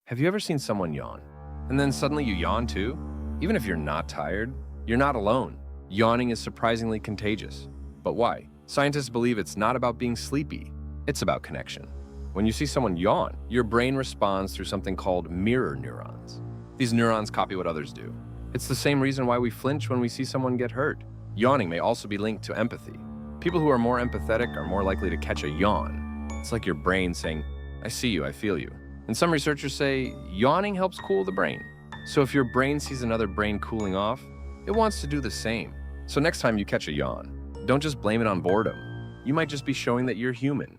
Have you ever seen someone yawn? And then suddenly you yawn too? Even if you're not tired, you're not alone. Yawning is surprisingly contagious. But why? Scientists believe it's not about being sleepy, it's about connection. When you see someone yawn, your brain responds through something called mirror neurons. These neurons copy what others do. It's the same reason why we flinch when we see someone get hurt. Yawning may also be linked to empathy. People who are more empathetic are more likely to catch a yawn. It's like your brain saying, I see you, I feel you. And some researchers say yawning helps cool the brain. So if your brain sees another brain cooling off, it wants to do the same. So next time you catch a yawn, don't just blame it on boredom. You might just be showing that you're human.